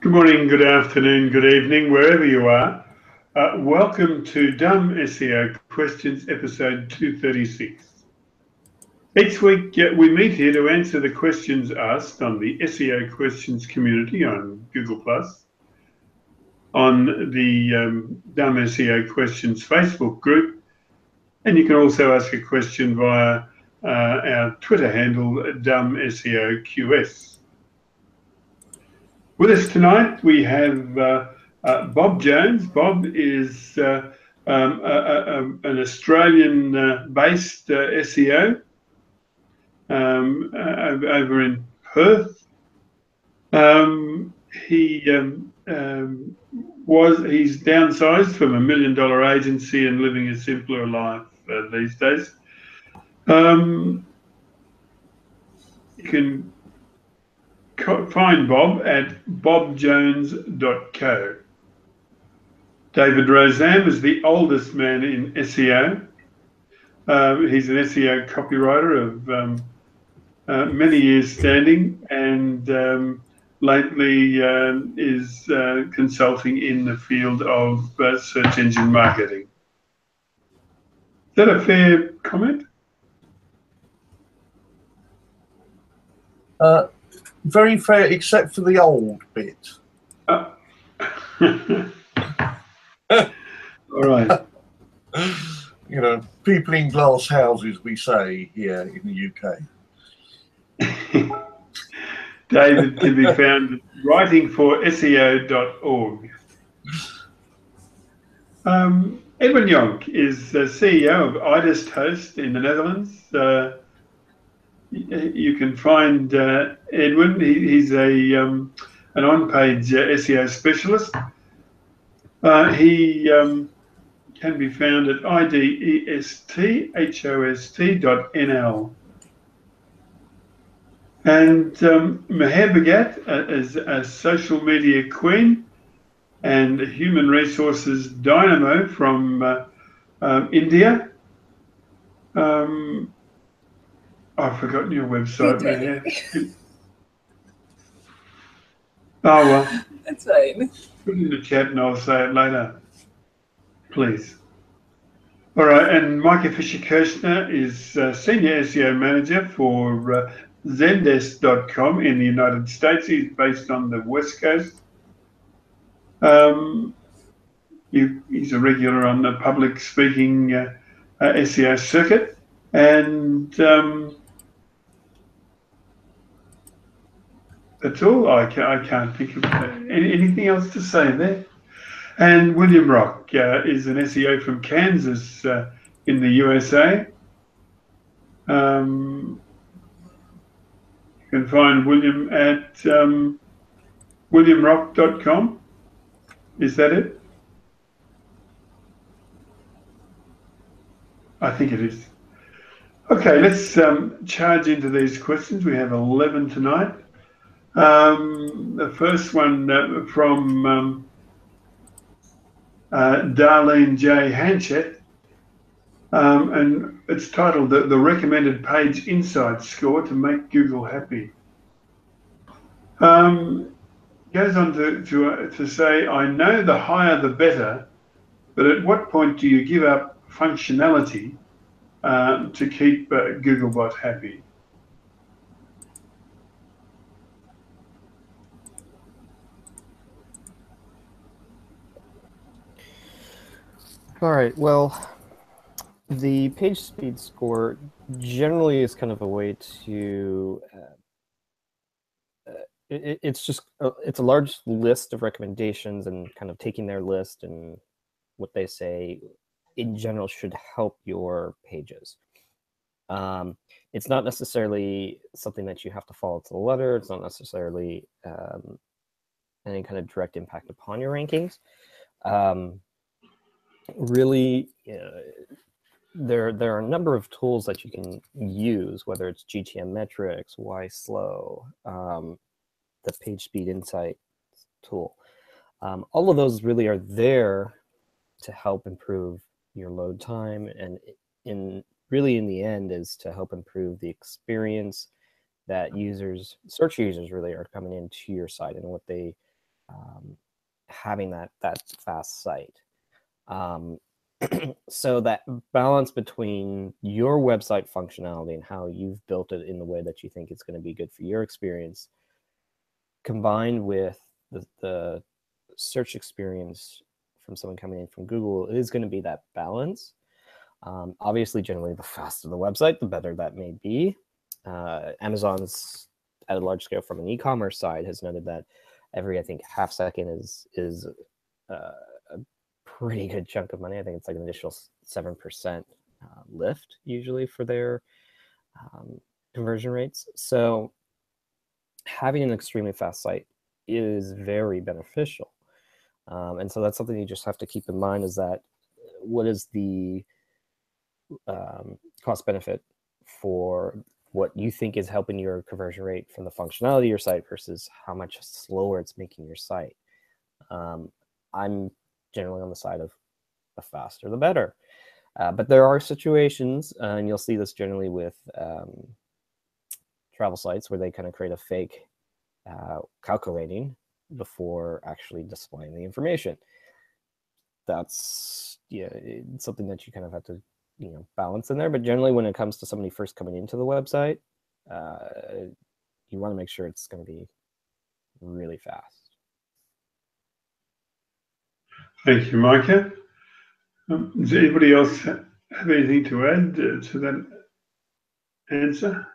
Good morning, good afternoon, good evening, wherever you are. Welcome to Dumb SEO Questions, episode 236. Each week we meet here to answer the questions asked on the SEO Questions community on Google+, on the Dumb SEO Questions Facebook group, and you can also ask a question via our Twitter handle, Dumb SEO QS. With us tonight, we have Bob Jones. Bob is an Australian-based SEO over in Perth. He's downsized from $1 million agency and living a simpler life these days. You can find Bob at bobjones.co. David Rozam is the oldest man in SEO. He's an SEO copywriter of many years standing, and lately is consulting in the field of search engine marketing. Is that a fair comment? Very fair, except for the old bit. All right. You know, people in glass houses, we say here in the UK. David can be found at writingforseo.org. Edwin Jonk is the CEO of Idist Host in the Netherlands. You can find Edwin. He's an on-page SEO specialist. He can be found at idesthost.nl. And Meher Bhagat is a social media queen and a human resources dynamo from India. I've forgotten your website, Meher. Oh, well. That's fine. Put it in the chat and I'll say it later, please. All right, and Micah Fisher-Kirshner is Senior SEO Manager for Zendesk.com in the United States. He's based on the West Coast. He's a regular on the public speaking SEO circuit. And that's all. I can't think of anything else to say there. And William Rock is an SEO from Kansas in the USA. You can find William at williamrock.com. Is that it? I think it is. Okay, let's charge into these questions. We have 11 tonight. The first one from Darlene J. Hanchett, and it's titled the Recommended Page Insight Score to Make Google Happy. Goes on to say, I know the higher the better, but at what point do you give up functionality to keep Googlebot happy? All right, well, the page speed score generally is kind of a way to, it's a large list of recommendations, and kind of taking their list and what they say in general should help your pages. It's not necessarily something that you have to follow to the letter. It's not necessarily any kind of direct impact upon your rankings. Really, there are a number of tools that you can use, whether it's GTM metrics, Why Slow, the Page Speed Insight tool. All of those really are there to help improve your load time, and really in the end is to help improve the experience that search users really are coming into your site, and what they having that fast site. So that balance between your website functionality and how you've built it in the way that you think it's going to be good for your experience, combined with the search experience from someone coming in from Google, is going to be that balance. Obviously, generally, the faster the website, the better that may be. Amazon's, at a large scale from an e-commerce side, has noted that every, I think, half second is a pretty good chunk of money. I think it's like an additional 7% lift usually for their conversion rates. So having an extremely fast site is very beneficial. And so that's something you just have to keep in mind, is that what is the cost benefit for what you think is helping your conversion rate from the functionality of your site versus how much slower it's making your site. I'm generally on the side of the faster the better. But there are situations, and you'll see this generally with travel sites, where they kind of create a fake calculating before actually displaying the information. That's it's something that you kind of have to balance in there. But generally, when it comes to somebody first coming into the website, you want to make sure it's going to be really fast. Thank you, Micah. Does anybody else have anything to add to that answer?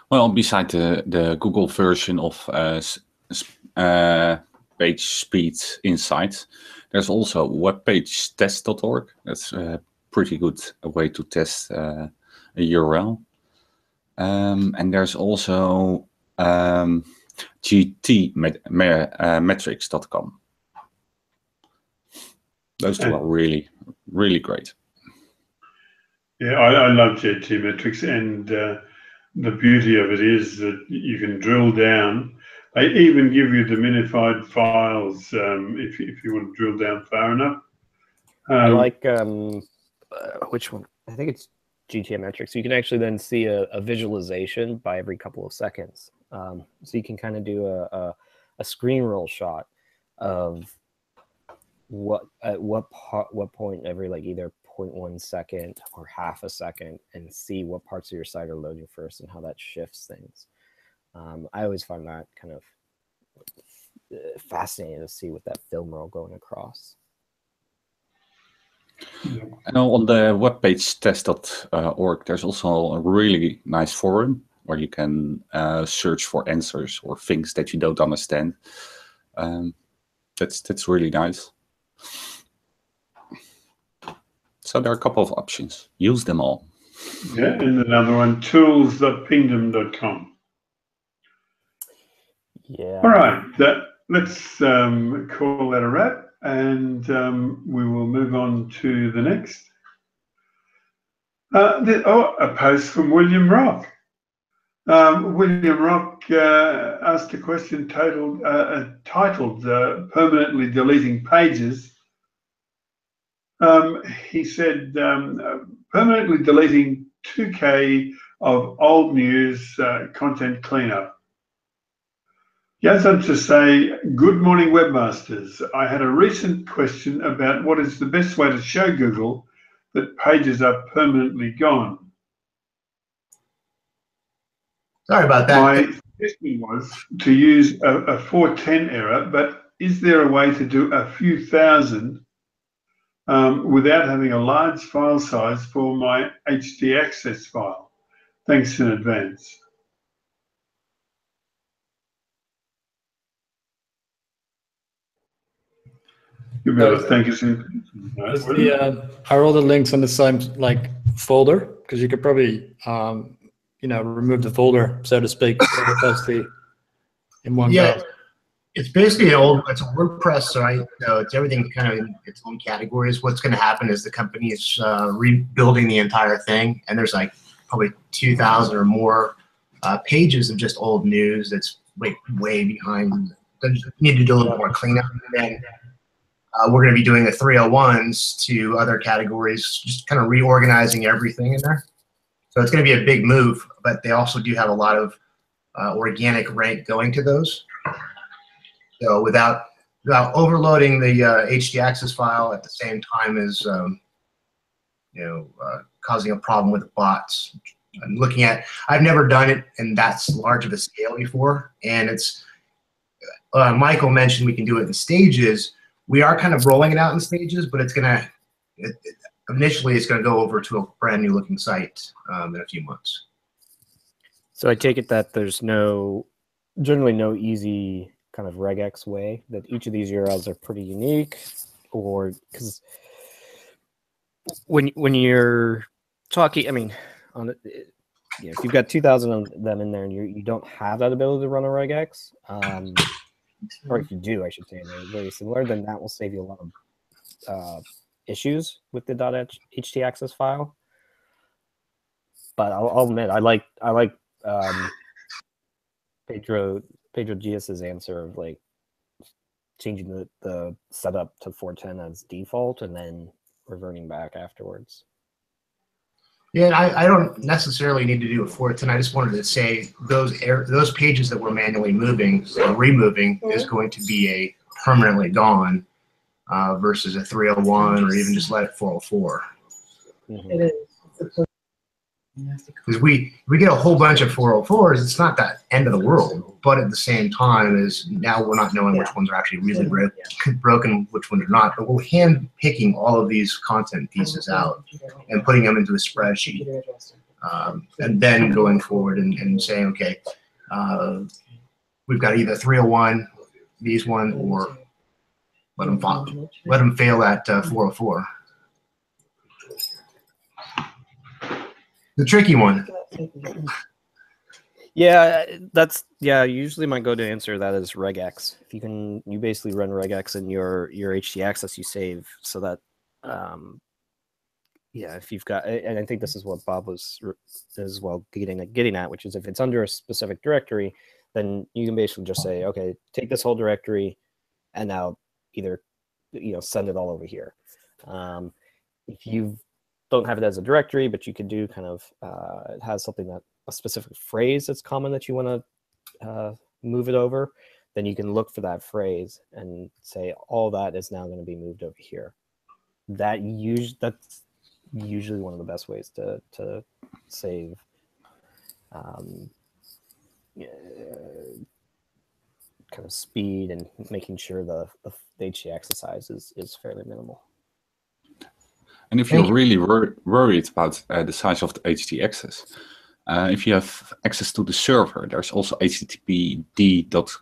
Well, beside the Google version of page speed insight, there's also webpagetest.org. That's a pretty good way to test a URL. And there's also gtmetrics.com. Those two are really, really great. Yeah, I love GT Metrics, and the beauty of it is that you can drill down. They even give you the minified files if you want to drill down far enough. I like which one? I think it's GTM metrics. You can actually then see a visualization by every couple of seconds. So you can kind of do a screen roll shot of at what point every either 0.1 second or half a second, and see what parts of your site are loading first and how that shifts things. I always find that kind of fascinating to see with that film roll going across. And on the webpagetest.org, there's also a really nice forum where you can search for answers or things that you don't understand. That's really nice. So there are a couple of options. Use them all. Yeah, and another one, tools.pingdom.com. Yeah. All right, let's call that a wrap, and we will move on to the next. A post from William Rock. William Rock asked a question titled Permanently Deleting Pages. He said, permanently deleting 2K of old news content cleanup. He goes on to say, good morning, webmasters. I had a recent question about what is the best way to show Google that pages are permanently gone. Sorry about that. My suggestion was to use a 410 error, but is there a way to do a few thousand without having a large file size for my HD access file? Thanks in advance. You'll be able to thank us in. Are all the links on the same folder? Because you could probably remove the folder, so to speak, in one go. It's basically it's a WordPress site, so it's everything kind of in its own categories. What's going to happen is the company is rebuilding the entire thing, and there's probably 2,000 or more pages of just old news that's way behind. They need to do a little more cleanup, and then we're going to be doing the 301s to other categories, just kind of reorganizing everything in there. So it's going to be a big move, but they also do have a lot of organic rank going to those. So without overloading the htaccess file at the same time as causing a problem with the bots. I'm looking at, I've never done it in that large of a scale before, and it's Michael mentioned we can do it in stages. We are kind of rolling it out in stages, but it's gonna initially it's gonna go over to a brand new looking site in a few months. So I take it that there's generally no easy kind of regex way, that each of these URLs are pretty unique, or because when you're talking, I mean, if you've got 2,000 of them in there and you don't have that ability to run a regex, or if you do, I should say, they're very similar, then that will save you a lot of issues with the .htaccess file. But I'll admit, I like Pedro Gias's answer of like changing the setup to 410 as default and then reverting back afterwards. Yeah, I don't necessarily need to do a 410. I just wanted to say those pages that we're manually moving or removing is going to be a permanently gone versus a 301 or even just let it 404. Mm-hmm. It is. Because we get a whole bunch of 404s, it's not that end of the world, but at the same time is now we're not knowing which ones are actually really broken, which ones are not. But we're hand picking all of these content pieces out and putting them into a spreadsheet, and then going forward and saying, okay, we've got either 301, these one, or let them fail at 404. The tricky one. Yeah, usually my go-to answer to that is regex. If you basically run regex in your htaccess you save, so that if you've got, and I think this is what Bob was as well getting at, which is if it's under a specific directory, then you can basically just say, okay, take this whole directory and now either send it all over here. If you don't have it as a directory, but you can do kind of it has something that a specific phrase that's common that you want to move it over, then you can look for that phrase and say all that is now going to be moved over here. That's usually one of the best ways to save kind of speed and making sure the htaccess size is fairly minimal. And if you're really worried about the size of the htaccess, if you have access to the server, there's also httpd.conf.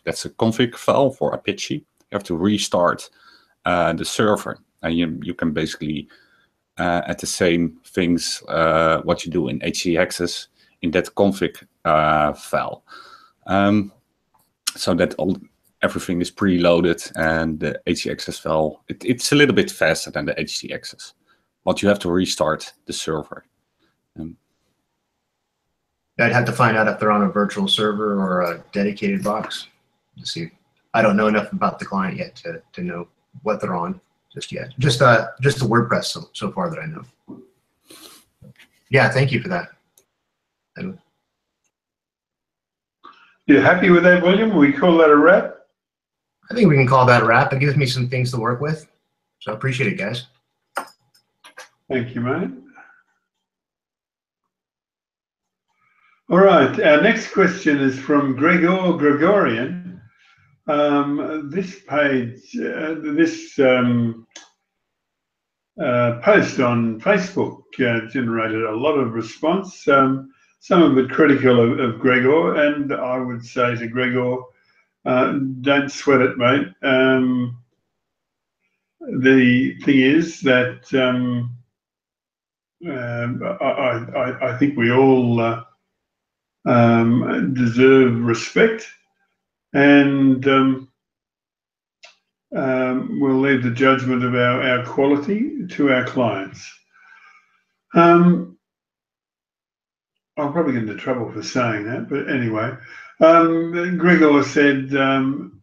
That's a config file for Apache. You have to restart the server, and you can basically add the same things what you do in htaccess in that config file, so that everything is preloaded, and the htaccess file, it's a little bit faster than the htaccess, but you have to restart the server. I'd have to find out if they're on a virtual server or a dedicated box to see. I don't know enough about the client yet to know what they're on just yet. Just the WordPress so far that I know. Yeah, thank you for that. You happy with that, William? We call that a wrap? I think we can call that a wrap. It gives me some things to work with. So I appreciate it, guys. Thank you, mate. All right, our next question is from Gregorian. This page, this post on Facebook generated a lot of response, some of it critical of Gregor, and I would say to Gregor, don't sweat it, mate. The thing is that I think we all deserve respect, and we'll leave the judgment of our quality to our clients. I'll probably get into trouble for saying that, but anyway. Gregor said,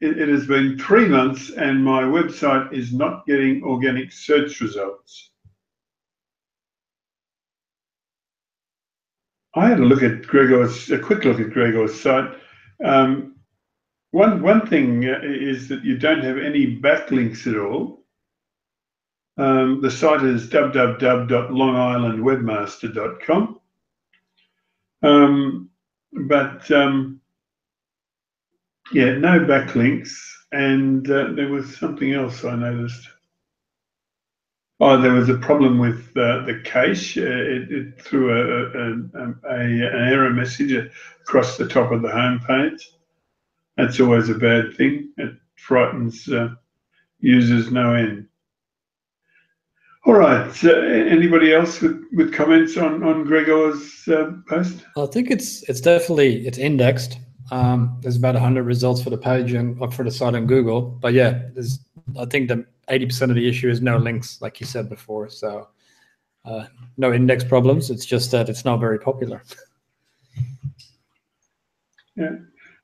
it has been 3 months and my website is not getting organic search results. I had a quick look at Gregor's site. One thing is that you don't have any backlinks at all. The site is www.longislandwebmaster.com. Yeah, no backlinks, and there was something else I noticed. Oh, there was a problem with the cache. It threw an error message across the top of the home page. That's always a bad thing. It frightens users no end. All right. Anybody else with comments on Gregor's post? I think it's definitely indexed. There's about 100 results for the page and for the site on Google. But yeah, I think the 80% of the issue is no links, like you said before. So no index problems. It's just that it's not very popular. Yeah.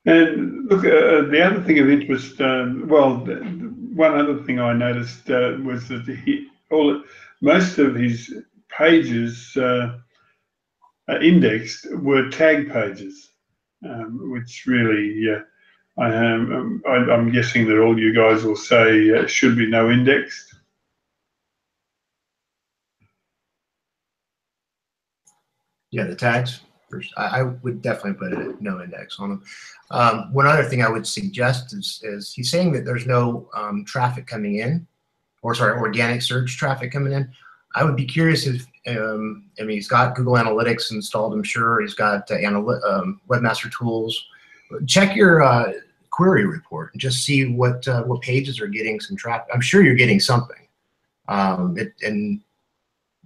And look, the other thing of interest, one other thing I noticed was that most of his pages indexed were tag pages, which really, I'm guessing that all you guys will say should be no indexed. Yeah, the tags. I would definitely put it no index on them. One other thing I would suggest is he's saying that there's no traffic coming in, or sorry, organic search traffic coming in. I would be curious if, I mean, he's got Google Analytics installed, I'm sure. He's got Webmaster Tools. Check your query report and just see what pages are getting some traffic. I'm sure you're getting something. And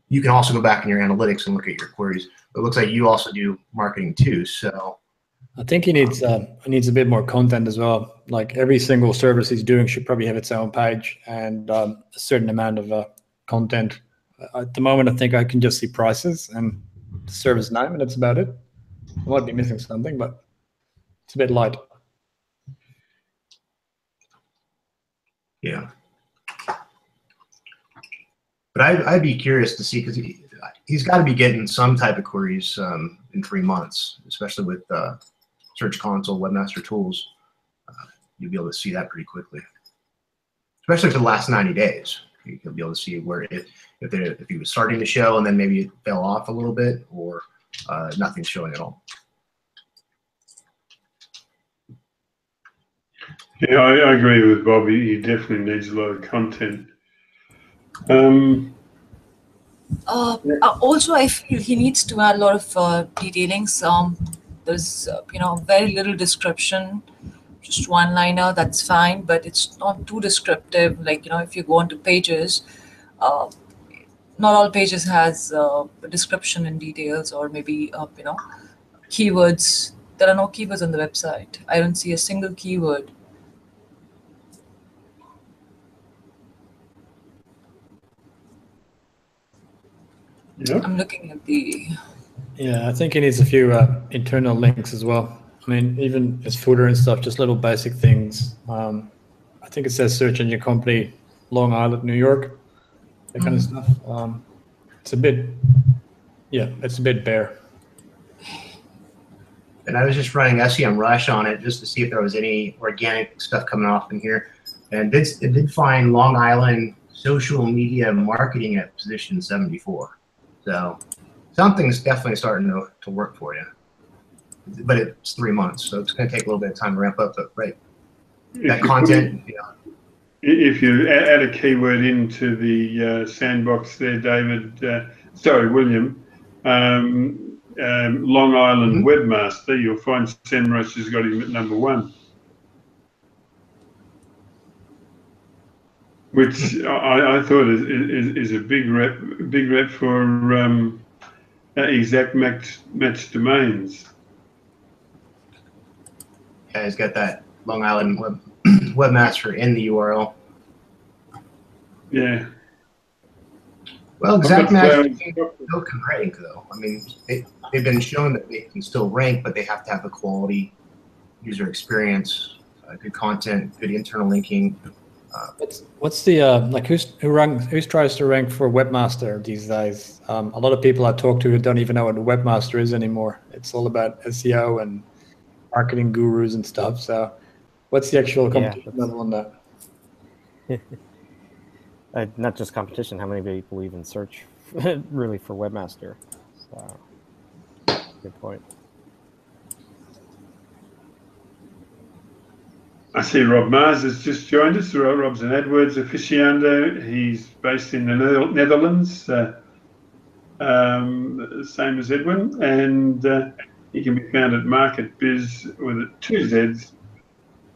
you can also go back in your analytics and look at your queries. It looks like you also do marketing too, so. I think he needs a bit more content as well. Like every single service he's doing should probably have its own page and a certain amount of content. At the moment, I think I can just see prices and the service name, and that's about it. I might be missing something, but it's a bit light. Yeah. But I'd be curious to see, because he's got to be getting some type of queries in 3 months, especially with Search Console, Webmaster Tools. You'll be able to see that pretty quickly, especially for the last 90 days. You'll be able to see where if he was starting to show and then maybe it fell off a little bit, or nothing's showing at all. Yeah, I agree with Bobby. He definitely needs a lot of content. Also, I feel he needs to add a lot of detailings. There's very little description, just one liner, that's fine, but it's not too descriptive. Like, if you go onto pages, not all pages has a description and details, or maybe keywords. There are no keywords on the website. I don't see a single keyword. Yep. I'm looking at the. Yeah, I think he needs a few internal links as well. I mean, even his footer and stuff, just little basic things. I think it says search engine company, Long Island, New York, that kind of stuff. It's a bit bare. And I was just running SEM Rush on it just to see if there was any organic stuff coming off in here. And it did find Long Island social media marketing at position 74. So something's definitely starting to work for you. But it's 3 months, so it's going to take a little bit of time to ramp up. But right, that content, If you add a keyword into the sandbox there, William, Long Island Webmaster, you'll find SEMrush has got him at number 1. Which I thought is a big rep for exact match domains. Yeah, he's got that Long Island Webmaster in the URL. Yeah. Well, exact match still can rank, though. I mean, they've been shown that they can still rank, but they have to have the quality user experience, good content, good internal linking. What's the like who tries to rank for webmaster these days? A lot of people I talk to don't even know what a webmaster is anymore. It's all about SEO and marketing gurus and stuff. So what's the actual competition level on that? Not just competition, how many people even search really for webmaster? So, good point. I see Rob Mars has just joined us. Rob's an AdWords aficionado. He's based in the Netherlands, same as Edwin, and he can be found at MarketBiz with 2 Z's,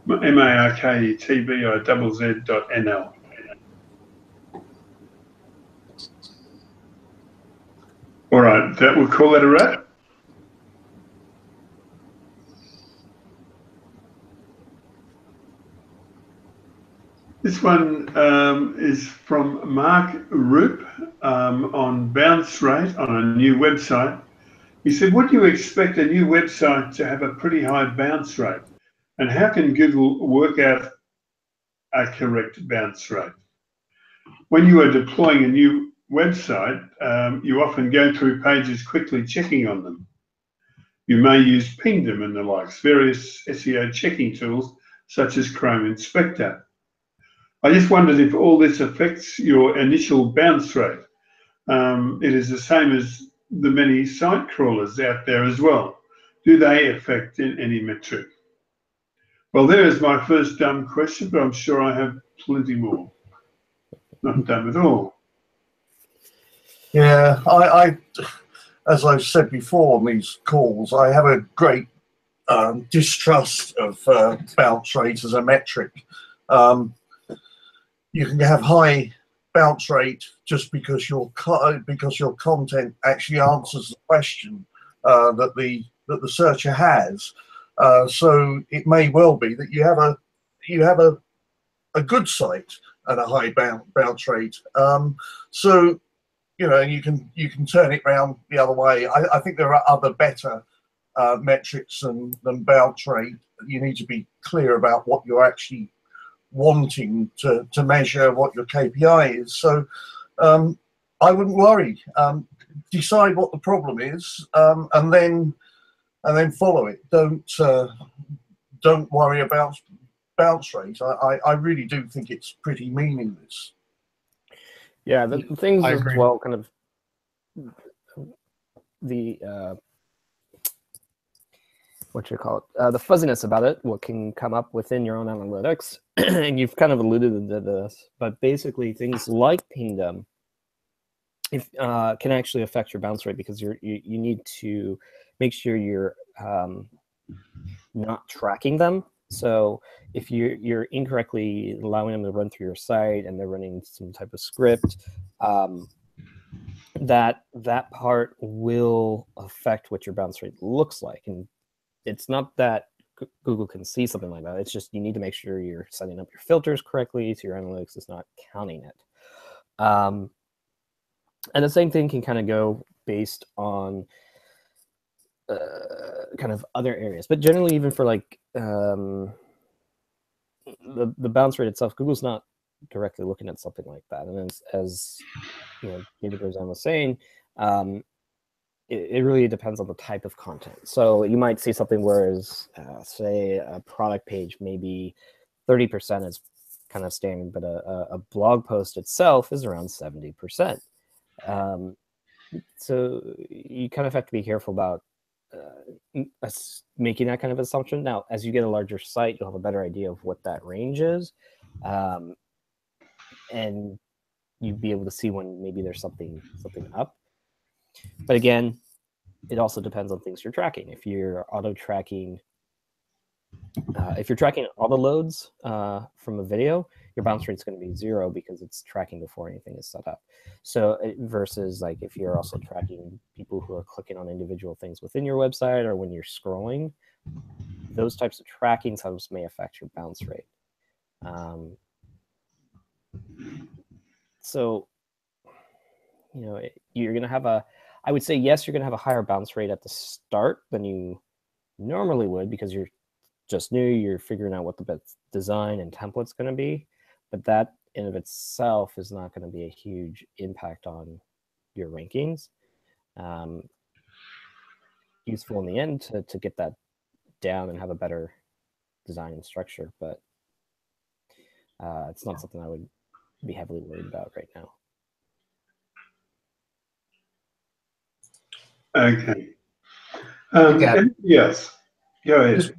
marketbiz.nl. All right, we'll call that a wrap. This one is from Mark Roop on bounce rate on a new website. He said, would you expect a new website to have a pretty high bounce rate? And how can Google work out a correct bounce rate? When you are deploying a new website, you often go through pages quickly checking on them. You may use Pingdom and the likes, various SEO checking tools such as Chrome Inspector. I just wondered if all this affects your initial bounce rate. It is the same as the many site crawlers out there as well. Do they affect any metric? Well, there is my first dumb question, but I'm sure I have plenty more. Not dumb at all. Yeah, I as I've said before on these calls, I have a great distrust of bounce rate as a metric. You can have high bounce rate just because your content actually answers the question that the searcher has. So it may well be that you have a good site and a high bounce rate. So you can turn it around the other way. I think there are other better metrics than bounce rate. You need to be clear about what you're actually wanting to measure, what your KPI is. So I wouldn't worry. Decide what the problem is, and then follow it. Don't worry about bounce rate. I really do think it's pretty meaningless. Yeah, the things I as agree. well, kind of the the fuzziness about it, what can come up within your own analytics, and you've kind of alluded to this, but basically things like Pingdom can actually affect your bounce rate because you need to make sure you're not tracking them. So if you're incorrectly allowing them to run through your site and they're running some type of script, that part will affect what your bounce rate looks like. And it's not that Google can see something like that. It's just you need to make sure you're setting up your filters correctly so your analytics is not counting it. And the same thing can kind of go based on kind of other areas. But generally, even for like the bounce rate itself, Google's not directly looking at something like that. And as David Rosen was saying, it really depends on the type of content. So you might see something whereas, say, a product page, maybe 30% is kind of standard, but a blog post itself is around 70%. So you kind of have to be careful about making that kind of assumption. Now, as you get a larger site, you'll have a better idea of what that range is. And you'd be able to see when maybe there's something up. But again, it also depends on things you're tracking. If you're auto tracking, if you're tracking auto loads from a video, your bounce rate's going to be 0 because it's tracking before anything is set up. So versus like if you're also tracking people who are clicking on individual things within your website or when you're scrolling, those types of tracking subs may affect your bounce rate. So, you're going to have I would say, yes, you're going to have a higher bounce rate at the start than you normally would because you're just new, you're figuring out what the best design and template's going to be. but that in of itself is not going to be a huge impact on your rankings. Useful in the end to get that down and have a better design and structure, but it's not something I would be heavily worried about right now. Okay. Okay. Yes. Go ahead.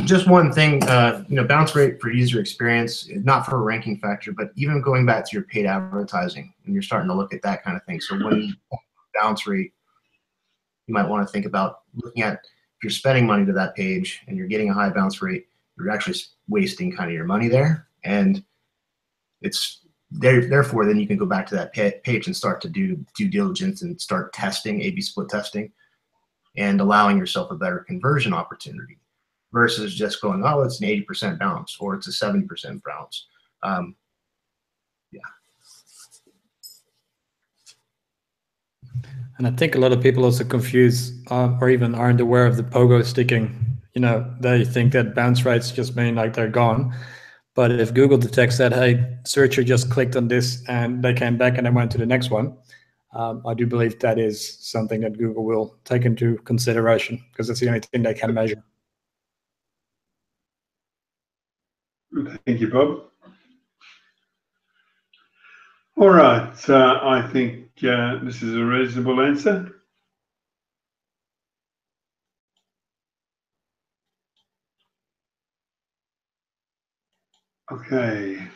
Just one thing, bounce rate for user experience, not for a ranking factor, but even going back to your paid advertising, and you're starting to look at that kind of thing. So when bounce rate, you might want to think about looking at if you're spending money to that page and you're getting a high bounce rate, you're actually wasting kind of your money there. And it's therefore then you can go back to that page and start to do due diligence and start testing, A/B split testing, and allowing yourself a better conversion opportunity versus just going, oh, it's an 80% bounce or it's a 70% bounce. Yeah. And I think a lot of people also confuse or even aren't aware of the pogo sticking. They think that bounce rates just mean like they're gone. But if Google detects that, hey, searcher just clicked on this and they came back and they went to the next one, I do believe that is something that Google will take into consideration because it's the only thing they can measure. Thank you, Bob. All right, I think this is a reasonable answer. Okay.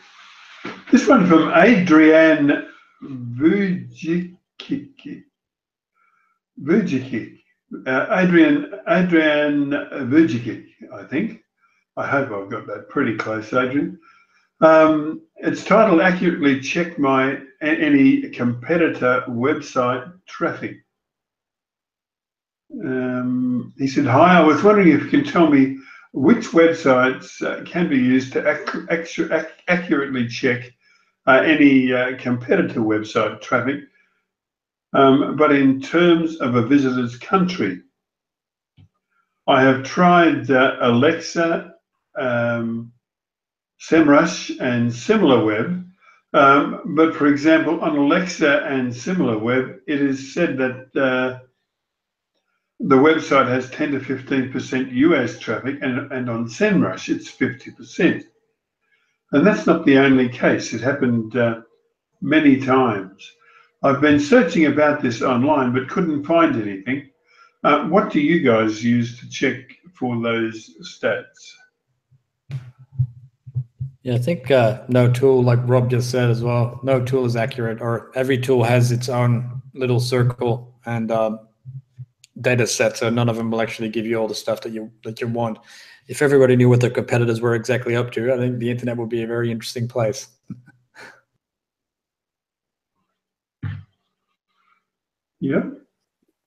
This one from Adrian Vujic. Adrian Vujic, I think. I hope I've got that pretty close, Adrian. It's titled "Accurately Check any competitor website traffic." He said, "Hi, I was wondering if you can tell me which websites can be used to accurately check any competitor website traffic, but in terms of a visitor's country. I have tried Alexa, SEMrush, and SimilarWeb, but for example, on Alexa and SimilarWeb, it is said that the website has 10 to 15% US traffic, and on SEMrush, it's 50%. And that's not the only case. It happened many times. I've been searching about this online, but couldn't find anything. What do you guys use to check for those stats? Yeah, I think no tool, like Rob just said as well, no tool is accurate, or every tool has its own little circle and data set, so none of them will actually give you all the stuff that you want. If everybody knew what their competitors were exactly up to, I think the internet would be a very interesting place. Yeah.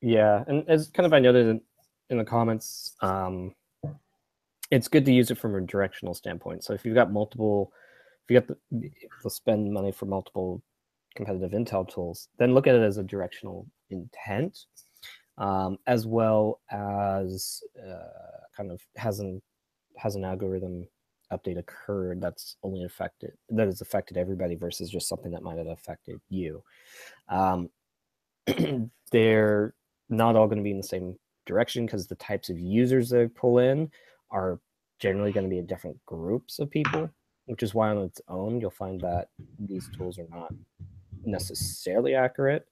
Yeah, and as kind of I noted in the comments, it's good to use it from a directional standpoint. So if you've got the spend money for multiple competitive intel tools, then look at it as a directional intent, as well as kind of has an algorithm update occurred that has affected everybody versus just something that might have affected you. They're not all going to be in the same direction because the types of users they pull in are generally going to be in different groups of people, which is why on its own you'll find that these tools are not necessarily accurate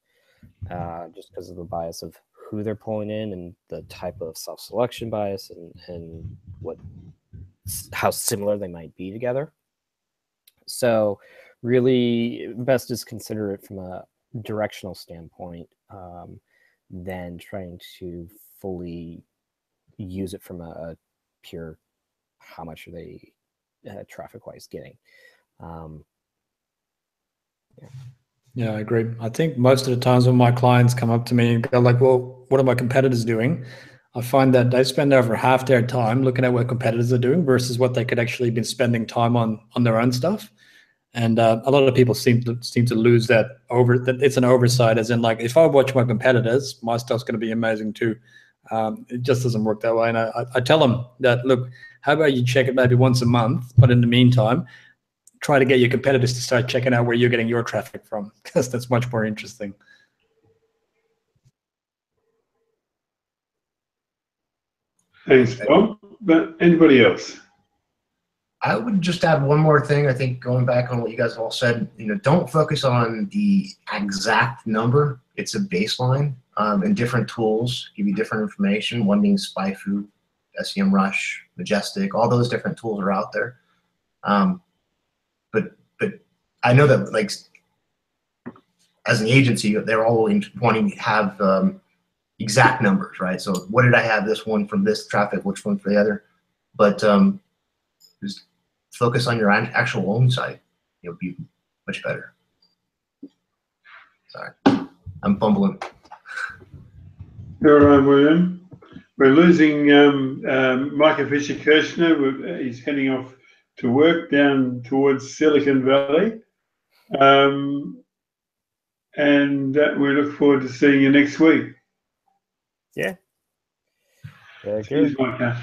just because of the bias of who they're pulling in and the type of self-selection bias and how similar they might be together. So really best is consider it from a directional standpoint than trying to fully use it from a pure how much are they traffic-wise getting. Yeah, I agree. I think most of the times when my clients come up to me and go like, well, what are my competitors doing? I find that they spend over half their time looking at what competitors are doing versus what they could actually be spending time on their own stuff. And a lot of people seem to lose that it's an oversight, as in like, if I watch my competitors, my stuff's going to be amazing too. It just doesn't work that way. And I tell them that, look, how about you check it maybe once a month, but in the meantime, try to get your competitors to start checking out where you're getting your traffic from, because that's much more interesting. Thanks, Bob. But anybody else? I would just add one more thing. I think going back on what you guys all said, don't focus on the exact number. It's a baseline, and different tools give you different information. One being SpyFu, SEMrush, Majestic, all those different tools are out there. But I know that, like, as an agency, they're all wanting to have exact numbers, right? So what did I have this one from this traffic, which one for the other? But just focus on your actual own site. It'll be much better. Sorry, I'm fumbling. All right, William. We're losing Micah Fisher-Kirchner. He's heading off to work down towards Silicon Valley. And we look forward to seeing you next week. Yeah. Very Cheers, good. Micah.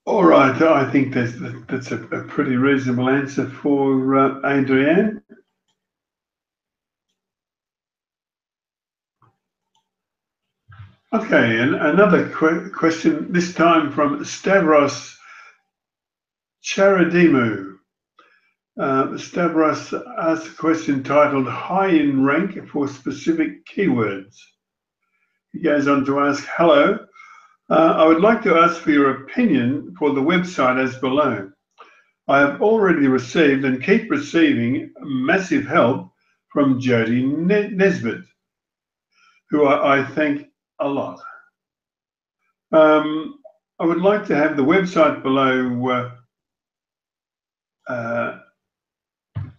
All right, I think that's a pretty reasonable answer for Adrienne. Okay, and another question, this time from Stavros Charadimou. Stavros asked a question titled "High in Rank for Specific Keywords." He goes on to ask, "Hello, I would like to ask for your opinion for the website as below. I have already received and keep receiving massive help from Jody Nesbitt, who I thank a lot. I would like to have the website below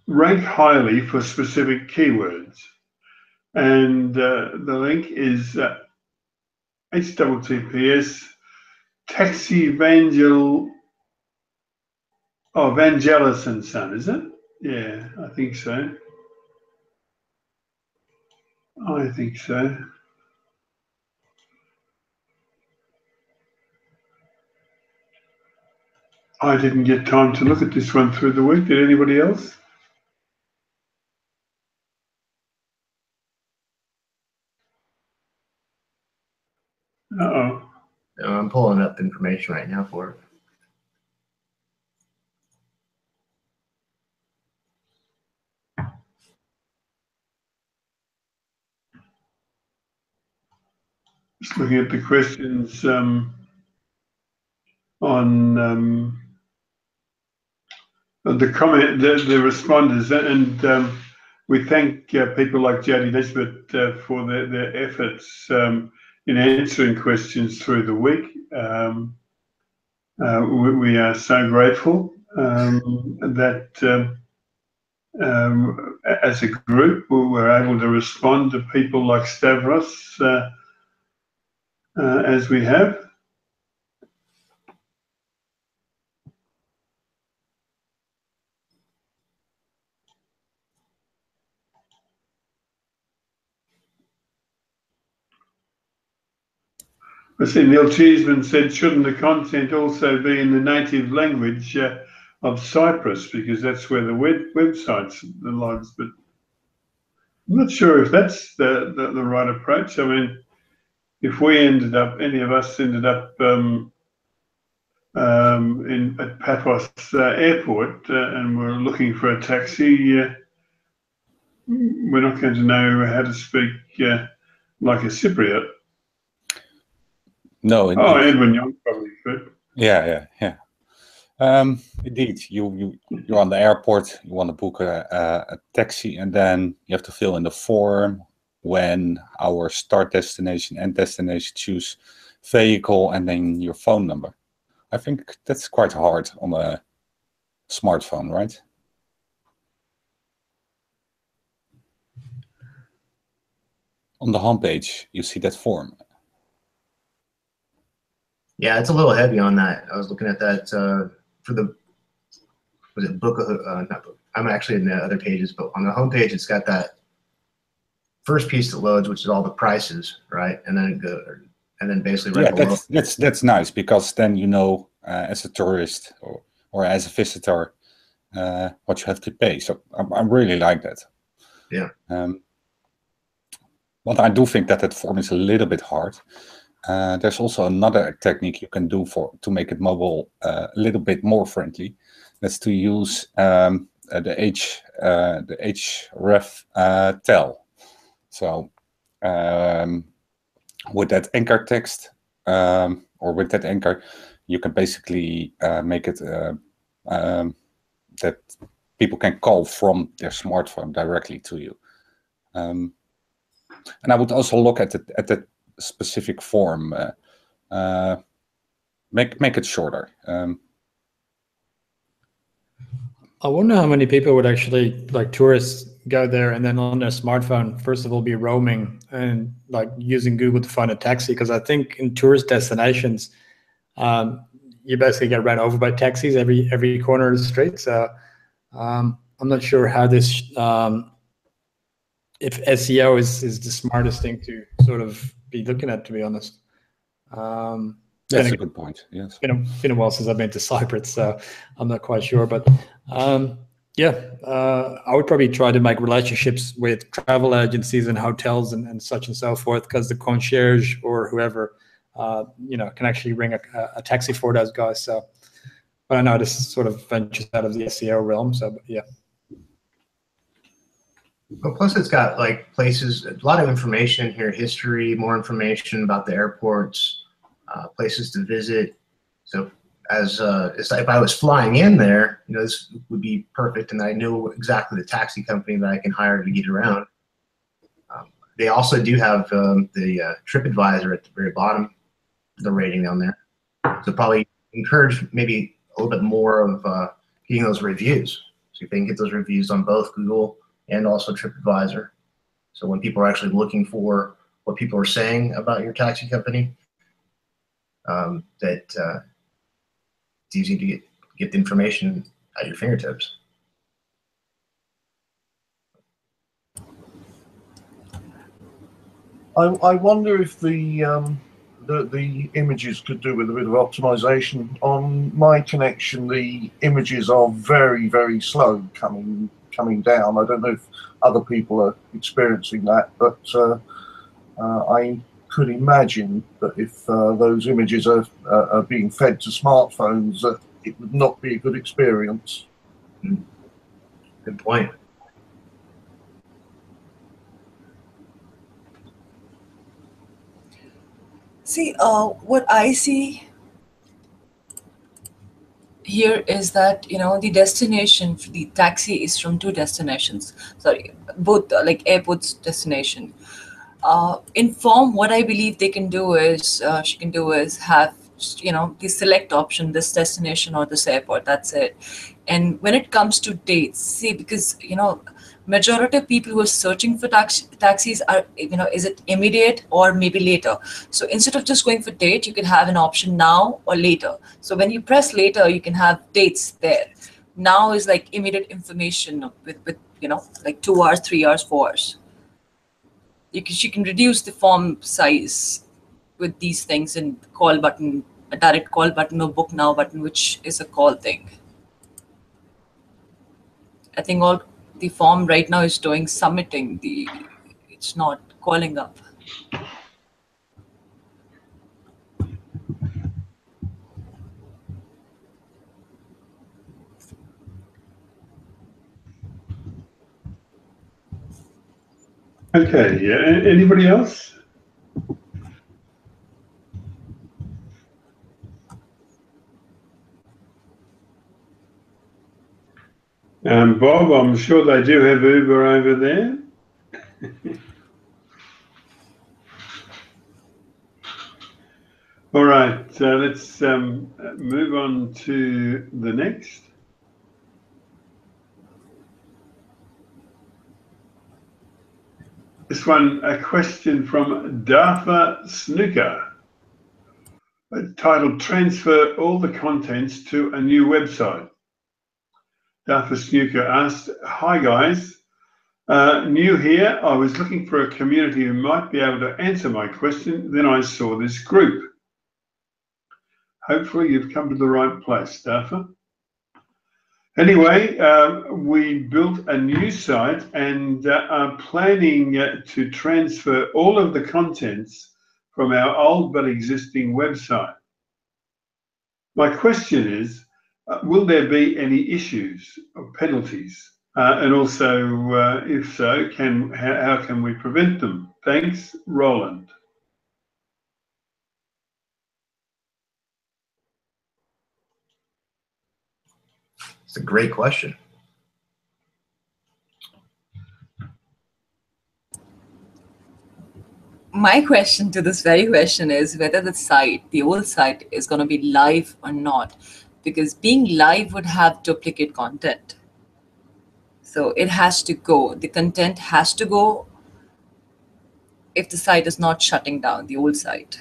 rank highly for specific keywords. And the link is https Vangelis and Son, is it? Yeah, I think so. I think so. I didn't get time to look at this one through the week. Did anybody else? Uh-oh. I'm pulling up information right now for it. Just looking at the questions on the comment, the responders, and we thank people like Jody Nesbitt for their efforts in answering questions through the week. We are so grateful that as a group we're able to respond to people like Stavros as we have. I see Neil Cheeseman said, shouldn't the content also be in the native language of Cyprus, because that's where the website's logs, but I'm not sure if that's the right approach. I mean, if we any of us ended up at Paphos airport and we're looking for a taxi, we're not going to know how to speak like a Cypriot. No, indeed. Oh, Edwin Young probably could. Yeah. Indeed, you're on the airport, you want to book a taxi, and then you have to fill in the form when our start destination, end destination, choose vehicle, and then your phone number. I think that's quite hard on a smartphone, right? On the homepage, you see that form. Yeah, it's a little heavy on that. I was looking at that for the, was it book? Not book. I'm actually in the other pages, but on the homepage, it's got that first piece that loads, which is all the prices, right? And then and then basically right below. That's nice, because then you know as a tourist or as a visitor what you have to pay. So I really like that. Yeah. But I do think that form is a little bit hard. There's also another technique you can do to make it mobile a little bit more friendly. That's to use the href tel. So with that anchor text or with that anchor, you can basically make it that people can call from their smartphone directly to you. And I would also look at the specific form. Make it shorter. I wonder how many people would actually, like tourists, go there and then on their smartphone, first of all, be roaming and like using Google to find a taxi. Because I think in tourist destinations, you basically get run over by taxis every corner of the street. So I'm not sure how this, if SEO is the smartest thing to sort of be looking at, to be honest. That's a good point. Yes. Been a while since I've been to Cyprus, so I'm not quite sure. But yeah, I would probably try to make relationships with travel agencies and hotels and such and so forth, because the concierge or whoever, can actually ring a taxi for those guys. So, but I know this sort of ventures out of the SEO realm. So, but yeah. Well, plus it's got like places, a lot of information here, history, more information about the airports, places to visit. So as if I was flying in there, this would be perfect, and I know exactly the taxi company that I can hire to get around. They also do have the TripAdvisor at the very bottom, the rating down there. So probably encourage maybe a little bit more of getting those reviews. So if they can get those reviews on both Google and also TripAdvisor. So when people are actually looking for what people are saying about your taxi company, it's easy to get the information at your fingertips. I wonder if the images could do with a bit of optimization. On my connection, the images are very, very slow coming down. I don't know if other people are experiencing that, but I could imagine that if those images are being fed to smartphones, that it would not be a good experience. Good point. See, what I see here is that, the destination for the taxi is from two destinations. Sorry, both like airports destination. In form, what I believe she can do is have, the select option, this destination or this airport, that's it. And when it comes to dates, see, because, majority of people who are searching for taxis are, is it immediate or maybe later? So instead of just going for date, you can have an option now or later. So when you press later, you can have dates there. Now is like immediate information with like 2 hours, 3 hours, 4 hours. She can reduce the form size with these things, and call button, a direct call button or book now button, which is a call thing. I think all the form right now is doing submitting, it's not calling up. Okay, yeah. Anybody else? Bob, I'm sure they do have Uber over there. All right, so let's move on to the next. This one, a question from Darfa Snooker, titled "Transfer all the contents to a new website." Darfa Snooker asked, "Hi guys, New here, I was looking for a community who might be able to answer my question. Then I saw this group. Hopefully you've come to the right place, staffer. Anyway, we built a new site and are planning to transfer all of the contents from our old but existing website. My question is, will there be any issues or penalties? And also, if so, how can we prevent them? Thanks, Roland. It's a great question. My question to this very question is whether the site, the old site, is going to be live or not, because being live would have duplicate content. So it has to go. The content has to go if the site is not shutting down, the old site.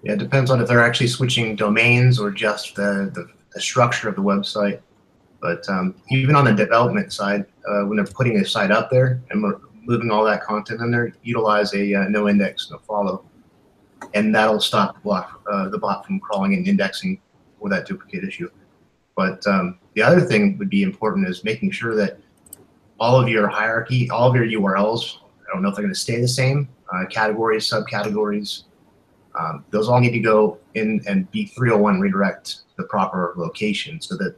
Yeah, it depends on if they're actually switching domains or just the structure of the website. But even on the development side, when they're putting a site up there and we're moving all that content in there, utilize a no index, no follow. And that'll stop the bot from crawling and indexing for that duplicate issue. But the other thing would be important is making sure that all of your hierarchy, all of your URLs, I don't know if they're going to stay the same, categories, subcategories, those all need to go in and be 301 redirect the proper location so that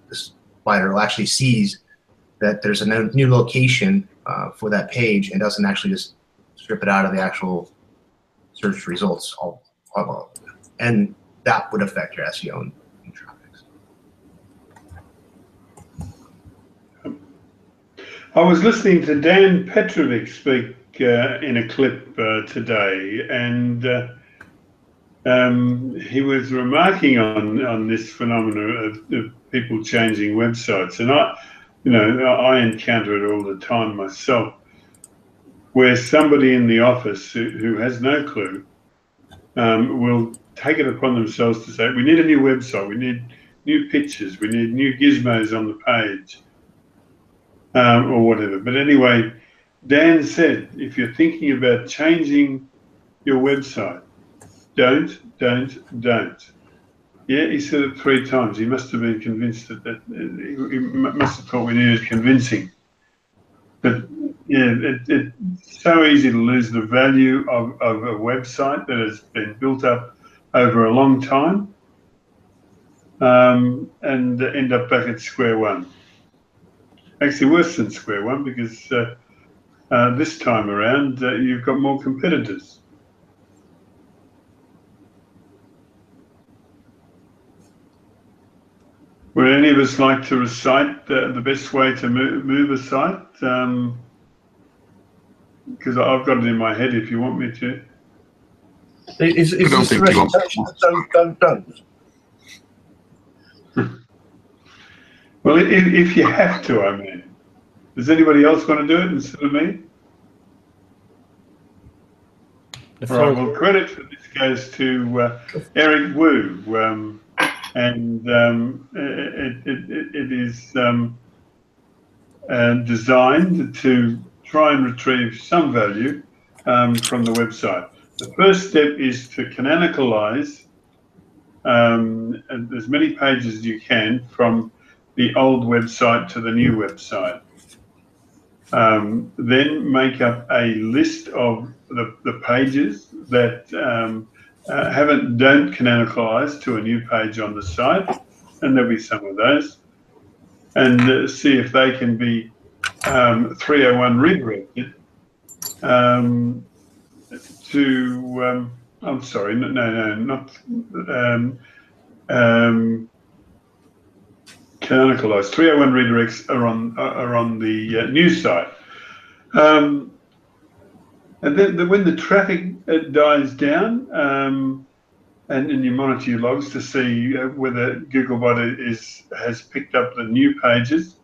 the spider actually sees that there's a new location for that page and doesn't actually just strip it out of the actual search results. And that would affect your SEO and traffic. I was listening to Dan Petrovic speak in a clip today, and he was remarking on this phenomenon of people changing websites, and I encounter it all the time myself, where somebody in the office who has no clue will take it upon themselves to say, we need a new website, we need new pictures, we need new gizmos on the page, or whatever. But anyway, Dan said, if you're thinking about changing your website, don't. Yeah, he said it 3 times. He must have been convinced that he must have thought we needed convincing. But yeah, it's so easy to lose the value of a website that has been built up over a long time, and end up back at square one. Actually, worse than square one, because this time around you've got more competitors. Would any of us like to recite the best way to move a site? Because I've got it in my head if you want me to. Is this the recitation of don't? Well, if you have to, I mean. Does anybody else want to do it instead of me? Right, well, credit for this goes to Eric Wu, and it is designed to try and retrieve some value from the website. The first step is to canonicalize as many pages as you can from the old website to the new website. Then make up a list of the pages that don't canonicalize to a new page on the site, and there'll be some of those, and see if they can be 301 redirected to I'm sorry, no, not canonicalized. 301 redirects are on the new site, and then when the traffic dies down, and you monitor your logs to see whether Googlebot has picked up the new pages,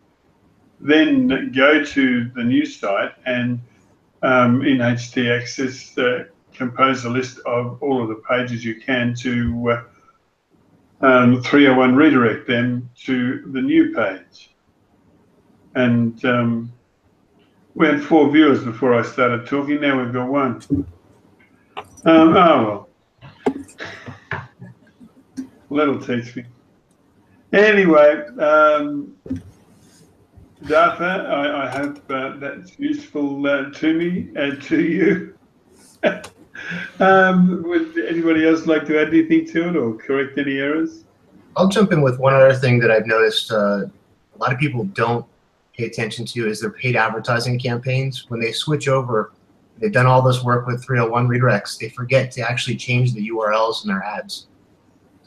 then go to the new site and in htaccess compose a list of all of the pages you can to 301 redirect them to the new page. And we had 4 viewers before I started talking. Now we've got 1. Oh well. That'll teach me. Anyway, Dartha, I hope that's useful to me and to you. Would anybody else like to add anything to it or correct any errors? I'll jump in with one other thing that I've noticed a lot of people don't pay attention to is their paid advertising campaigns. When they switch over, they've done all this work with 301 redirects, they forget to actually change the URLs in their ads.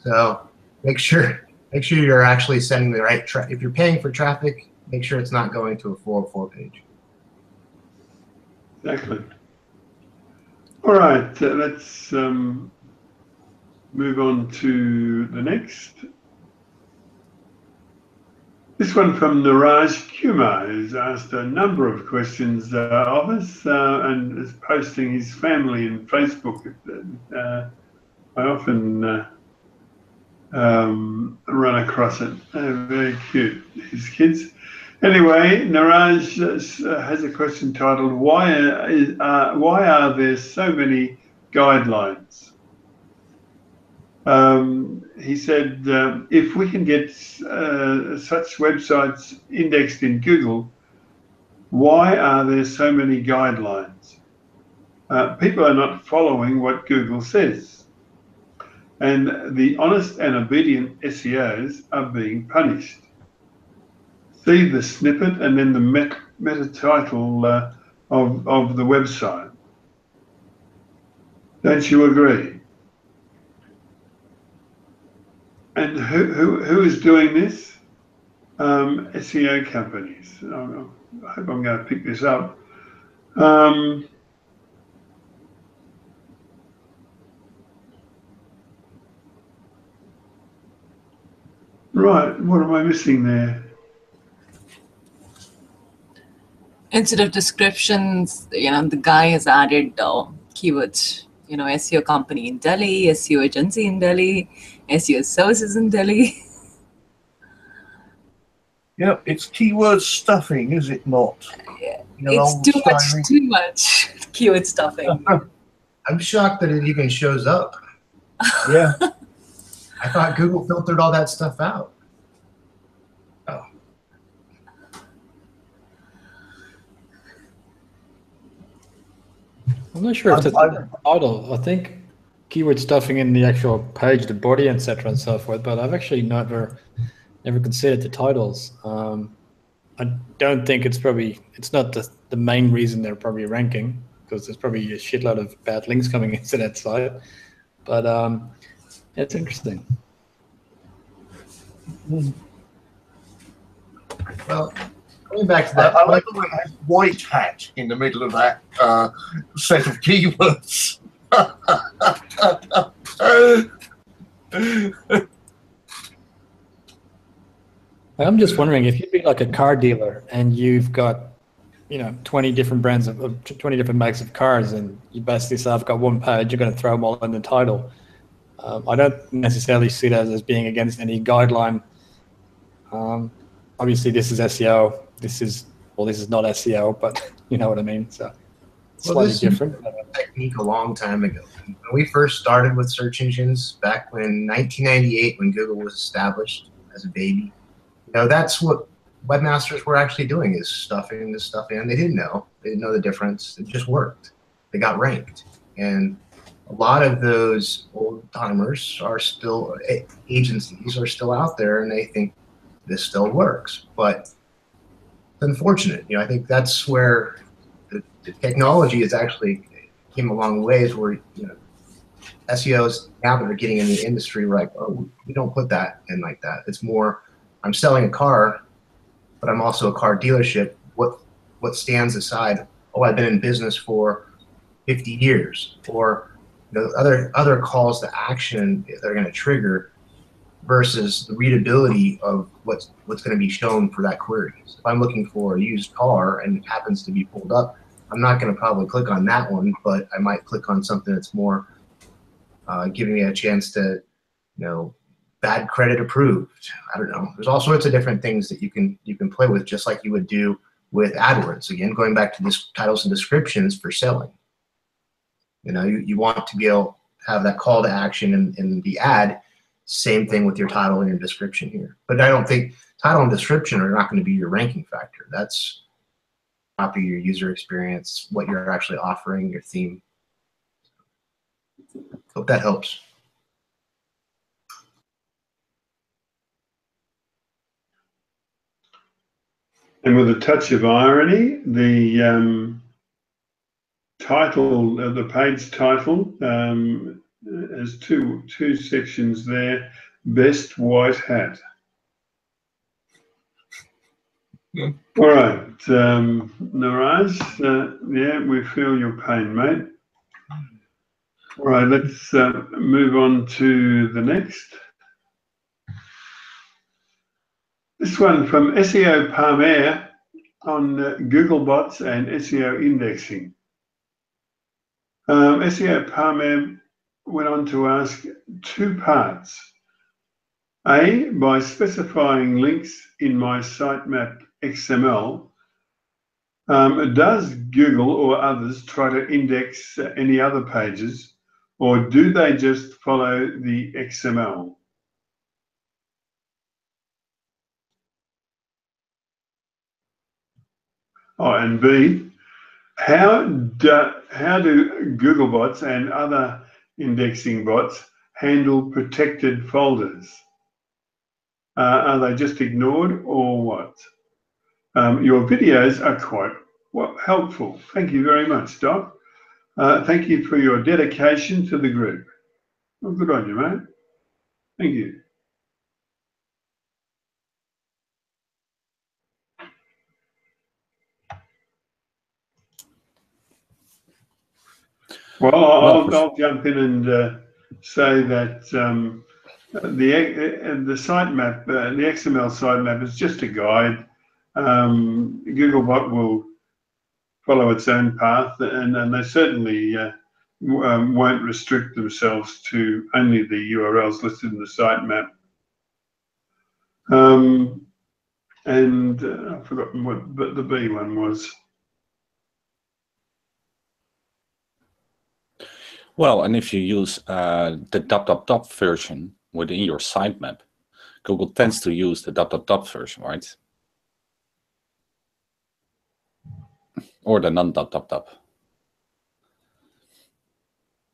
So make sure you're actually sending the right if you're paying for traffic, make sure it's not going to a 404 page. Exactly. All right, let's move on to the next. This one from Niraj Kumar, who's asked a number of questions of us and is posting his family in Facebook. I often run across it. Very cute, his kids. Anyway, Niraj has a question titled, why are there so many guidelines? He said, if we can get such websites indexed in Google, why are there so many guidelines? People are not following what Google says. And the honest and obedient SEOs are being punished. See the snippet and then the meta title of the website. Don't you agree? And who is doing this? SEO companies. I hope I'm going to pick this up. Right, what am I missing there? Instead of descriptions, the guy has added keywords. SEO company in Delhi, SEO agency in Delhi, SEO services in Delhi. Yeah, it's keyword stuffing, is it not? Yeah, it's too much keyword stuffing. I'm shocked that it even shows up. Yeah. I thought Google filtered all that stuff out. Oh. I'm not sure if it's the title. I think keyword stuffing in the actual page, the body, etc., and so forth. But I've actually never considered the titles. I don't think it's not the main reason they're probably ranking, because there's probably a shitload of bad links coming into that site. But it's interesting. Well, going back to that, I like the way it has white hat in the middle of that set of keywords. I'm just wondering if you'd be like a car dealer and you've got, 20 different brands of 20 different makes of cars, and you basically say, I've got one page, you're going to throw them all in the title. I don't necessarily see that as being against any guideline. Obviously, this is SEO. This is not SEO, but you know what I mean. So slightly different. Technique a long time ago. When we first started with search engines back when 1998, when Google was established as a baby, that's what webmasters were actually doing, is stuffing this stuff in. They didn't know the difference. It just worked. They got ranked, and a lot of those old timers are still agencies are still out there, and they think this still works. But it's unfortunate. I think that's where the technology has actually came a long ways, where SEOs now that are getting in the industry are like, oh, we don't put that in like that. It's more, I'm selling a car, but I'm also a car dealership. What stands aside? Oh, I've been in business for 50 years, or other calls to action that are going to trigger, versus the readability of what's going to be shown for that query. So if I'm looking for a used car and it happens to be pulled up, I'm not going to probably click on that one, but I might click on something that's more giving me a chance to, bad credit approved. I don't know. There's all sorts of different things that you can play with, just like you would do with AdWords. Again, going back to this titles and descriptions for selling. You know, you want to be able to have that call to action in the ad. Same thing with your title and your description here. But I don't think title and description are not going to be your ranking factor. That's not be your user experience, what you're actually offering, your theme. Hope that helps. And with a touch of irony, the title, the page title, has two sections there. Best white hat. Yeah. All right, Niraj, yeah, we feel your pain, mate. All right, let's move on to the next. This one from SEO Panel on Googlebots and SEO indexing. SEO Panel went on to ask two parts. A, by specifying links in my sitemap XML, does Google or others try to index any other pages, or do they just follow the XML? Oh, and B, how do Googlebots and other indexing bots handle protected folders? Are they just ignored or what? Your videos are quite helpful. Thank you very much, Doc. Thank you for your dedication to the group. Well, good on you, mate. Thank you. Well, I'll jump in and say that the sitemap, the XML sitemap, is just a guide. Googlebot will follow its own path, and they certainly won't restrict themselves to only the URLs listed in the sitemap. And I've forgotten what the B one was. Well, and if you use the ... version within your sitemap, Google tends to use the ... version, right? Or the non ...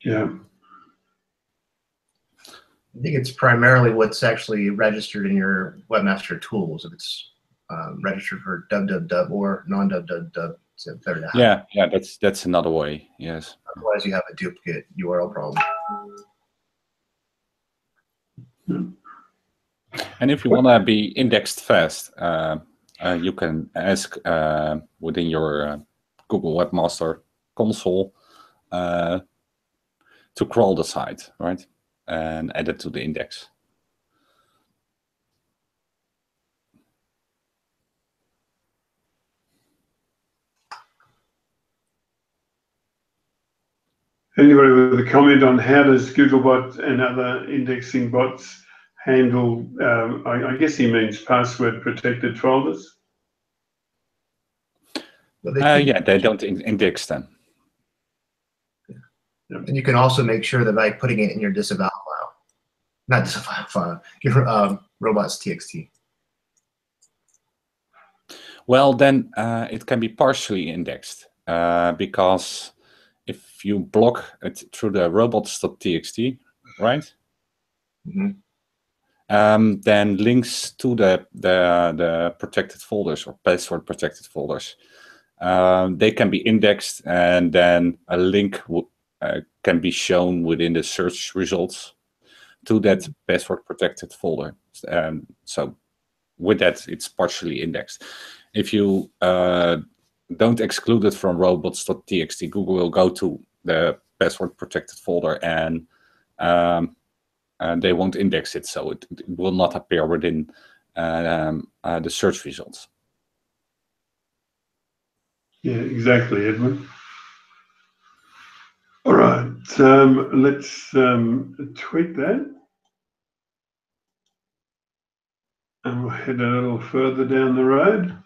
Yeah. I think it's primarily what's actually registered in your webmaster tools. If it's registered for www or non-www, it's better to have. Yeah, that's another way. Yes. Otherwise, you have a duplicate URL problem. And if you want to be indexed fast, you can ask within your Google Webmaster Console to crawl the site, right, and add it to the index. Anybody with a comment on how does Googlebot and other indexing bots handle, I guess he means password protected folders? Yeah, they don't index them. Yeah. And you can also make sure that by putting it in your disavow file, not disavow file, your robots.txt. Well, then it can be partially indexed because if you block it through the robots.txt, right? Mm-hmm. Then links to the protected folders or password protected folders, they can be indexed, and then a link can be shown within the search results to that password protected folder. So with that, it's partially indexed. If you don't exclude it from robots.txt, Google will go to the password protected folder and they won't index it, so it will not appear within the search results. Yeah, exactly, Edwin. All right, let's tweak that. And we'll head a little further down the road.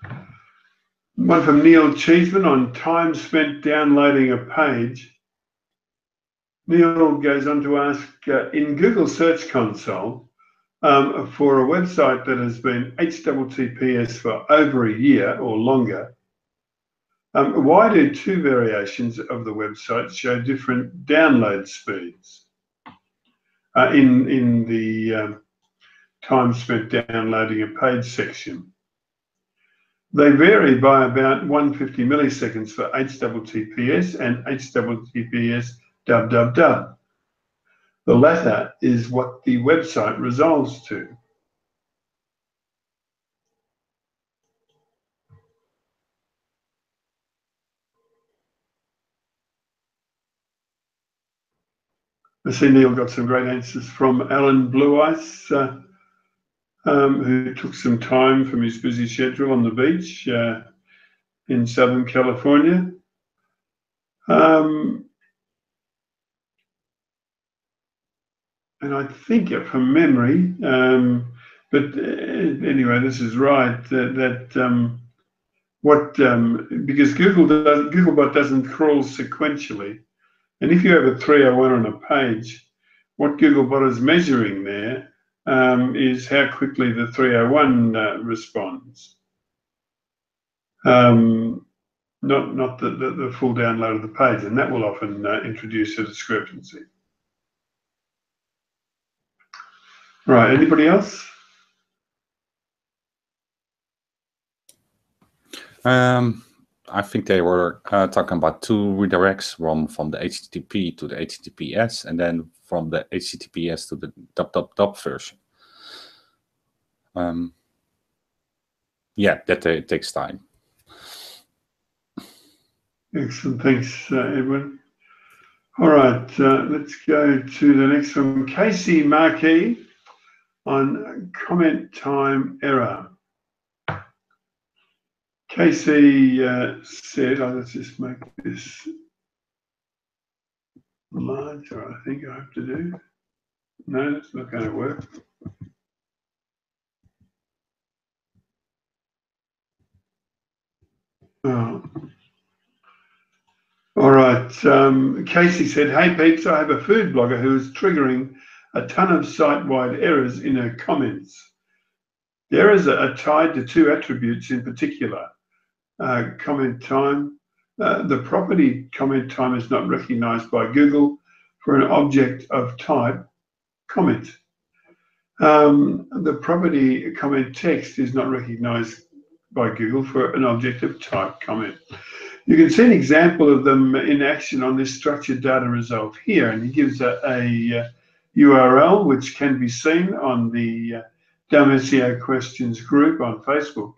One from Neil Cheeseman on time spent downloading a page. Neil goes on to ask, in Google Search Console, for a website that has been HTTPS for over a year or longer, why do two variations of the website show different download speeds in the time spent downloading a page section? They vary by about 150 milliseconds for HTTPS and HTTPS www. The latter is what the website resolves to. I see Neil got some great answers from Alan Blue Ice, who took some time from his busy schedule on the beach in Southern California. And I think from memory, but anyway, this is right, because Googlebot doesn't crawl sequentially. And if you have a 301 on a page, what Googlebot is measuring there is how quickly the 301 responds. Not the full download of the page, and that will often introduce a discrepancy. Right, anybody else? I think they were talking about two redirects from the HTTP to the HTTPS, and then from the HTTPS to the .dot version. Yeah, that takes time. Excellent, thanks, Edwin. All right, let's go to the next one. Casey Markey on comment time error. Casey said, let's just make this larger, I think I have to do. No, that's not going to work. Oh. All right, Casey said, hey peeps, I have a food blogger who is triggering a ton of site-wide errors in her comments. The errors are tied to two attributes in particular. Comment time. The property comment time is not recognized by Google for an object of type comment. The property comment text is not recognized by Google for an object of type comment. You can see an example of them in action on this structured data result here, and he gives a URL which can be seen on the Dumb SEO Questions group on Facebook.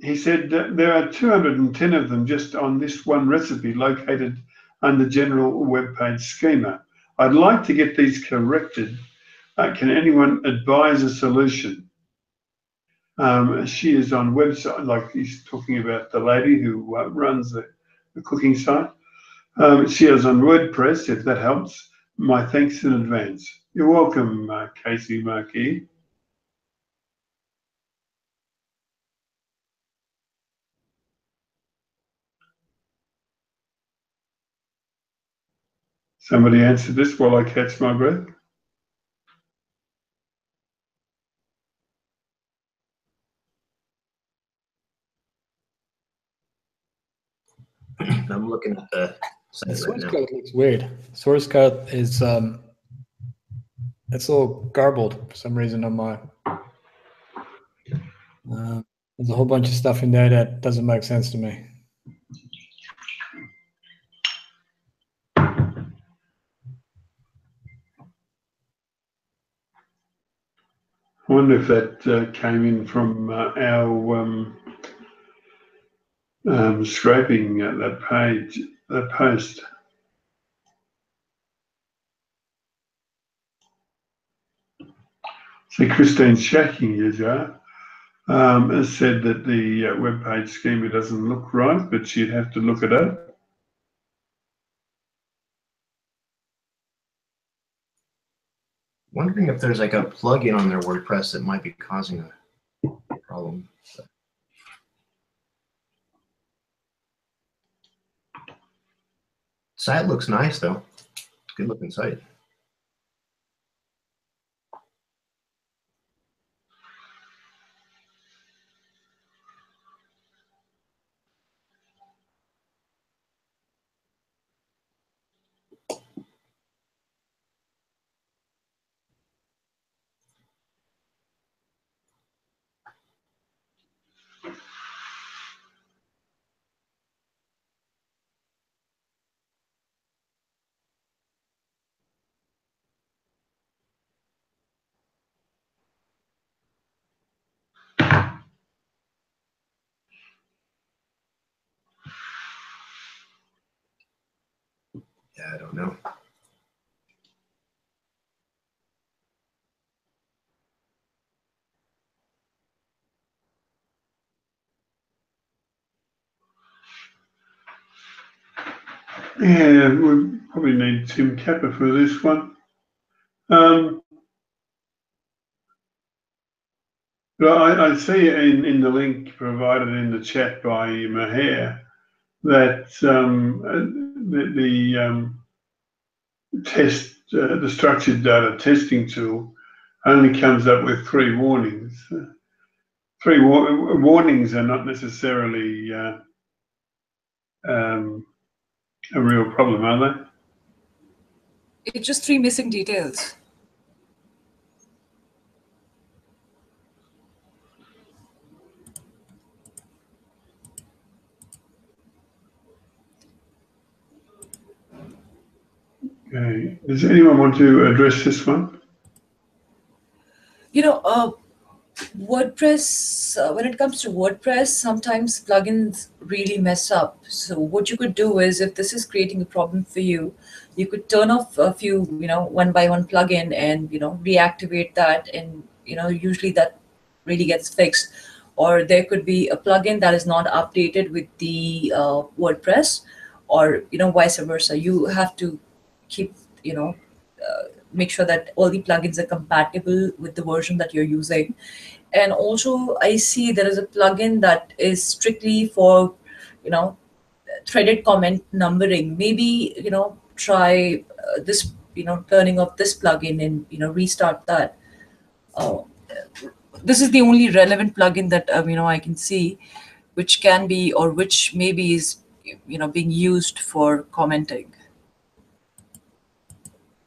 He said there are 210 of them just on this one recipe located under general web page schema. I'd like to get these corrected. Can anyone advise a solution? She is on website, like he's talking about the lady who runs the cooking site. She is on WordPress, if that helps. My thanks in advance. You're welcome, Casey Markey. Somebody answer this while I catch my breath. I'm looking at the site The source right now. code looks weird. Source code is it's all garbled for some reason on my. There's a whole bunch of stuff in there that doesn't make sense to me. I wonder if that came in from our scraping that page, that post. See, Christine Shacking has said that the web page schema doesn't look right, but she'd have to look it up. Wondering if there's like a plugin on their WordPress that might be causing a problem. Site looks nice though. Good looking site. Yeah, I don't know. Yeah, we probably need Tim Capper for this one. But I see in the link provided in the chat by Maher that the structured data testing tool only comes up with 3 warnings. Warnings are not necessarily a real problem, are they? It's just 3 missing details. Okay. Does anyone want to address this one? You know, WordPress, when it comes to WordPress, sometimes plugins really mess up. So what you could do is, if this is creating a problem for you, you could turn off a few, one by one plugin and, reactivate that. And, usually that really gets fixed. Or there could be a plugin that is not updated with the WordPress, or, vice versa. You have to keep, make sure that all the plugins are compatible with the version that you're using. And also I see there is a plugin that is strictly for, threaded comment numbering. Maybe, try this, turning off this plugin and, restart that. This is the only relevant plugin that, I can see, which can be, or which maybe is, being used for commenting.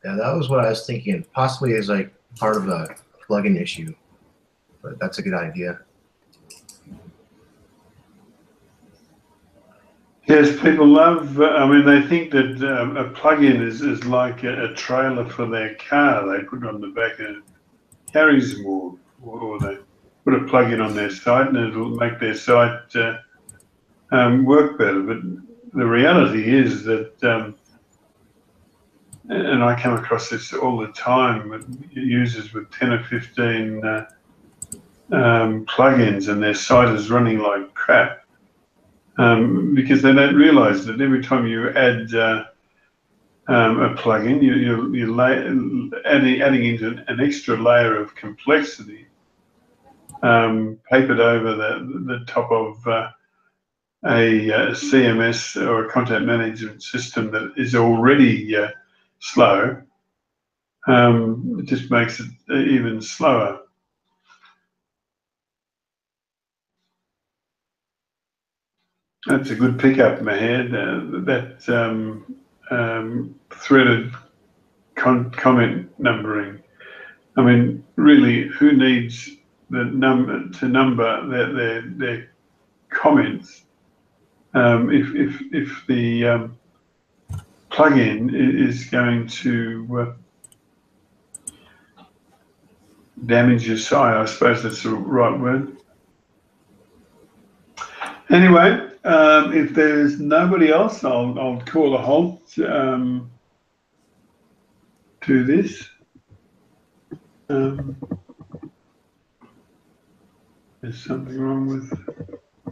Yeah, that was what I was thinking. Possibly is like part of a plugin issue, but that's a good idea. Yes, people love, they think that a plugin is like a trailer for their car they put on the back and it carries more, or they put a plugin on their site and it'll make their site work better. But the reality is that, and I come across this all the time, with users with 10 or 15 plugins and their site is running like crap. Because they don't realize that every time you add a plugin, you're adding into an extra layer of complexity, papered over the top of a CMS or a content management system that is already slow. It just makes it even slower. That's a good pickup, Mahed. That threaded comment numbering. Really, who needs the number their comments if the plugin is going to damage your site? I suppose that's the right word. Anyway, if there's nobody else, I'll call a halt to this. There's something wrong with.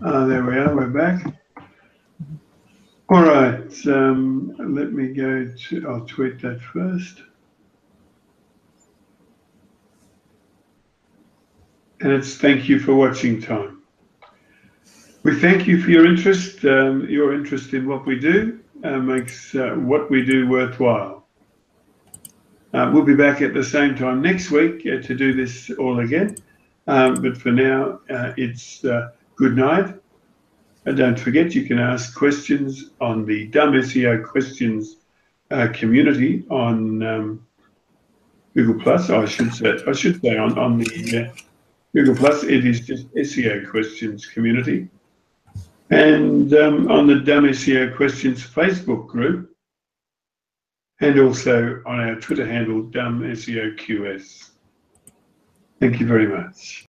There we are. We're back. All right. Let me go to. I'll tweet that first. and it's thank you for watching time. We thank you for your interest. Your interest in what we do makes what we do worthwhile. We'll be back at the same time next week to do this all again. But for now, it's good night. And don't forget, you can ask questions on the Dumb SEO Questions community on Google Plus. I should say on the Google Plus. It is just SEO Questions community, and on the Dumb SEO Questions Facebook group, and also on our Twitter handle Dumb SEO QS. Thank you very much.